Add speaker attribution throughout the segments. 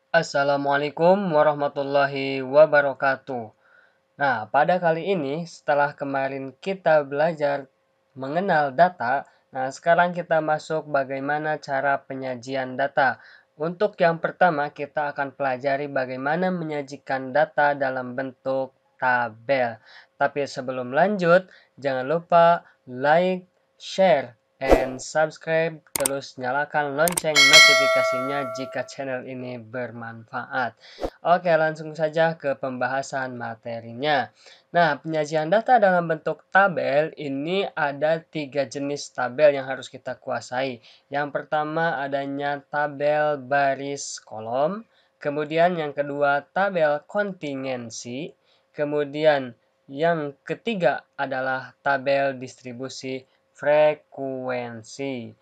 Speaker 1: Assalamualaikum warahmatullahi wabarakatuh. Nah, pada kali ini setelah kemarin kita belajar mengenal data, nah sekarang kita masuk bagaimana cara penyajian data. Untuk yang pertama, kita akan pelajari bagaimana menyajikan data dalam bentuk tabel. Tapi sebelum lanjut, jangan lupa like, share, and subscribe, terus nyalakan lonceng notifikasinya jika channel ini bermanfaat. Oke, langsung saja ke pembahasan materinya. Nah, penyajian data dalam bentuk tabel ini ada 3 jenis tabel yang harus kita kuasai. Yang pertama adanya tabel baris kolom, kemudian yang kedua tabel kontingensi, kemudian yang ketiga adalah tabel distribusi frekuensi.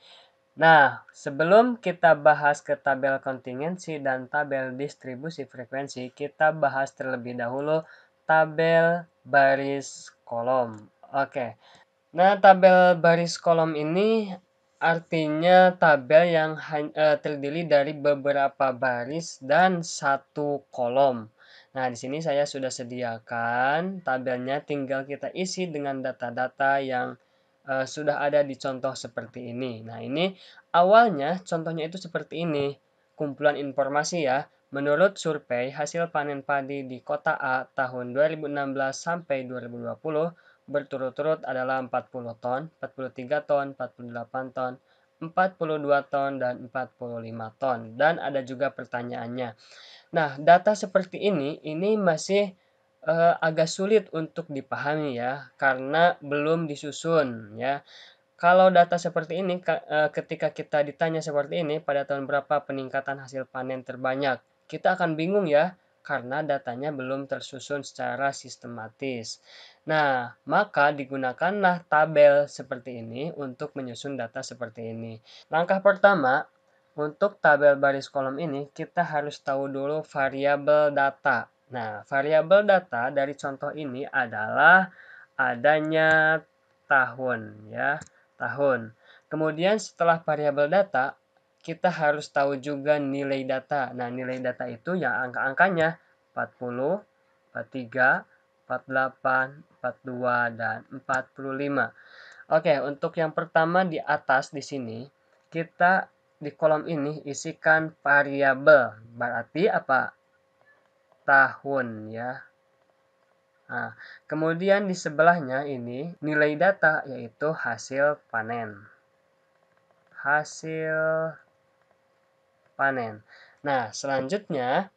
Speaker 1: Nah, sebelum kita bahas ke tabel kontingensi dan tabel distribusi frekuensi, kita bahas terlebih dahulu tabel baris kolom. Oke. Nah, tabel baris kolom ini artinya tabel yang terdiri dari beberapa baris dan satu kolom. Nah, di sini saya sudah sediakan tabelnya, tinggal kita isi dengan data-data yang sudah ada di contoh seperti ini. Nah, ini awalnya contohnya itu seperti ini. Kumpulan informasi ya. Menurut survei hasil panen padi di kota A tahun 2016 sampai 2020 berturut-turut adalah 40 ton, 43 ton, 48 ton, 42 ton, dan 45 ton. Dan ada juga pertanyaannya. Nah, data seperti ini masih agak sulit untuk dipahami ya, karena belum disusun ya. Kalau data seperti ini, ketika kita ditanya seperti ini, pada tahun berapa peningkatan hasil panen terbanyak, kita akan bingung ya, karena datanya belum tersusun secara sistematis. Nah, maka digunakanlah tabel seperti ini untuk menyusun data seperti ini. Langkah pertama, untuk tabel baris kolom ini, kita harus tahu dulu variabel data. Nah, variabel data dari contoh ini adalah adanya tahun ya, tahun. Kemudian setelah variabel data, kita harus tahu juga nilai data. Nah, nilai data itu yang angka-angkanya 40, 43, 48, 42, dan 45. Oke, untuk yang pertama di atas di sini, kita di kolom ini isikan variabel. Berarti apa? Tahun ya. Nah, kemudian di sebelahnya ini nilai data yaitu hasil panen. Hasil panen. Nah, selanjutnya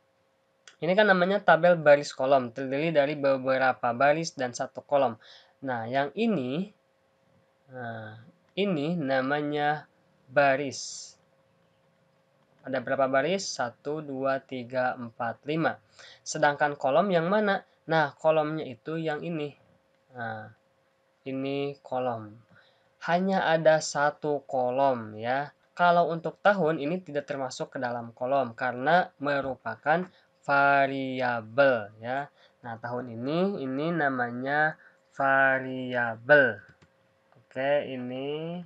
Speaker 1: ini kan namanya tabel baris kolom, terdiri dari beberapa baris dan satu kolom. Nah, yang ini namanya baris. Ada berapa baris? 1, 2, 3, 4, 5. Sedangkan kolom yang mana? Nah, kolomnya itu yang ini. Nah, ini kolom. Hanya ada satu kolom ya. Kalau untuk tahun ini tidak termasuk ke dalam kolom karena merupakan variabel ya. Nah, tahun ini namanya variabel. Oke, ini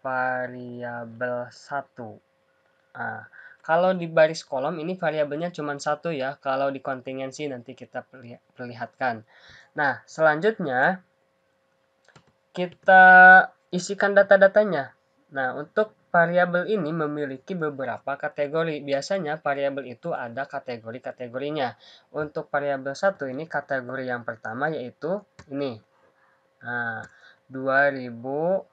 Speaker 1: variabel 1. Nah, kalau di baris kolom ini variabelnya cuma satu ya. Kalau di kontingensi nanti kita perlihatkan. Nah, selanjutnya kita isikan data-datanya. Nah, untuk variabel ini memiliki beberapa kategori. Biasanya variabel itu ada kategori-kategorinya. Untuk variabel 1 ini kategori yang pertama yaitu ini. Nah, 2016,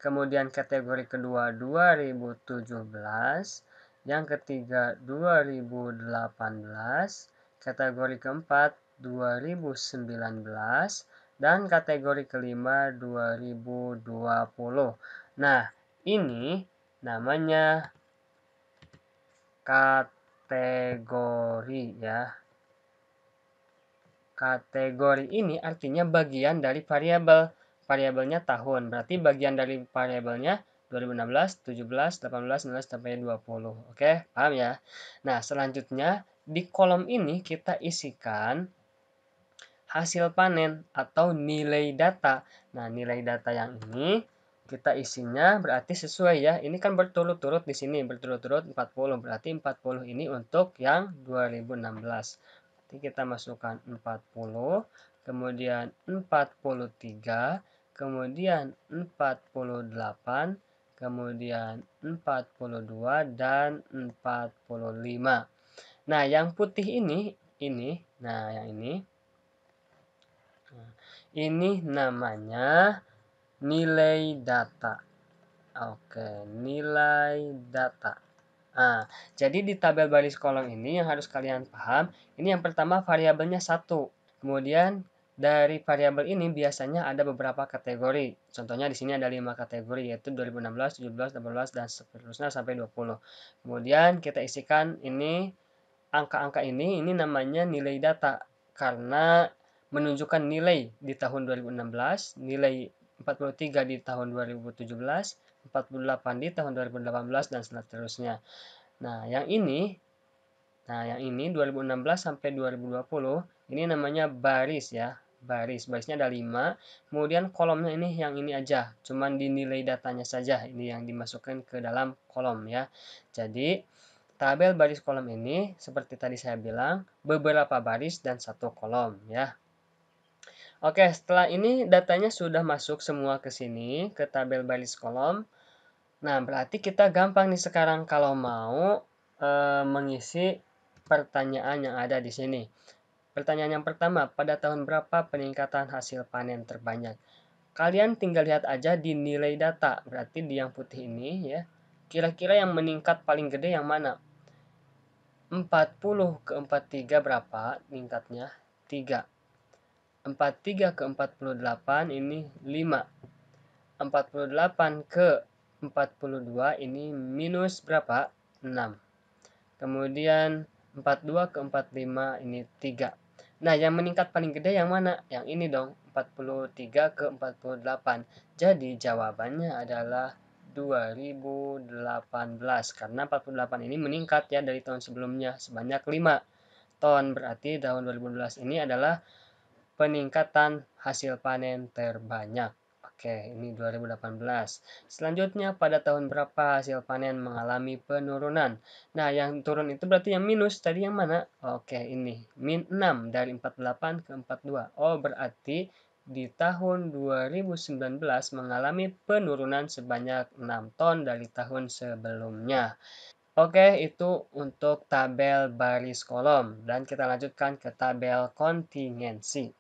Speaker 1: kemudian kategori kedua 2017, yang ketiga 2018, kategori keempat 2019, dan kategori kelima 2020. Nah, ini namanya kategori ya. Kategori ini artinya bagian dari variabel. Variabelnya tahun. Berarti bagian dari variabelnya 2016, 17, 18, 19, sampai 20. Oke, paham ya? Nah, selanjutnya di kolom ini kita isikan hasil panen atau nilai data. Nah, nilai data yang ini kita isinya berarti sesuai ya. Ini kan berturut-turut di sini, berturut-turut 40. Berarti 40 ini untuk yang 2016. Nanti kita masukkan 40, kemudian 43, kemudian 48, kemudian 42 dan 45. Nah, yang putih nah yang ini namanya nilai data. Oke, nilai data. Nah, jadi di tabel baris kolom ini yang harus kalian paham, ini yang pertama variabelnya 1. Kemudian dari variabel ini biasanya ada beberapa kategori. Contohnya di sini ada 5 kategori, yaitu 2016, 17, 18, dan seterusnya sampai 20. Kemudian kita isikan ini, angka-angka ini namanya nilai data. Karena menunjukkan nilai di tahun 2016, nilai 43 di tahun 2017, 48 di tahun 2018 dan seterusnya. Nah, yang ini 2016 sampai 2020 ini namanya baris ya. Barisnya ada 5. Kemudian kolomnya ini yang ini aja, cuman dinilai datanya saja ini yang dimasukkan ke dalam kolom ya. Jadi tabel baris kolom ini seperti tadi saya bilang beberapa baris dan satu kolom ya. Oke, setelah ini datanya sudah masuk semua ke sini ke tabel baris kolom. Nah, berarti kita gampang nih sekarang kalau mau mengisi pertanyaan yang ada di sini. Pertanyaan yang pertama, pada tahun berapa peningkatan hasil panen terbanyak? Kalian tinggal lihat aja di nilai data, berarti di yang putih ini ya. Kira-kira yang meningkat paling gede yang mana? 40 ke 43 berapa tingkatnya? 3. 43 ke 48 ini 5. 48 ke 42 ini minus berapa? 6. Kemudian 42 ke 45 ini 3. Nah, yang meningkat paling gede yang mana? Yang ini dong, 43 ke 48. Jadi jawabannya adalah 2018 karena 48 ini meningkat ya dari tahun sebelumnya sebanyak 5 ton. Berarti tahun 2012 ini adalah peningkatan hasil panen terbanyak. Oke, ini 2018. Selanjutnya, pada tahun berapa hasil panen mengalami penurunan? Nah, yang turun itu berarti yang minus. Tadi yang mana? Oke, ini. Min 6 dari 48 ke 42. Oh, berarti di tahun 2019 mengalami penurunan sebanyak 6 ton dari tahun sebelumnya. Oke, itu untuk tabel baris kolom. Dan kita lanjutkan ke tabel kontingensi.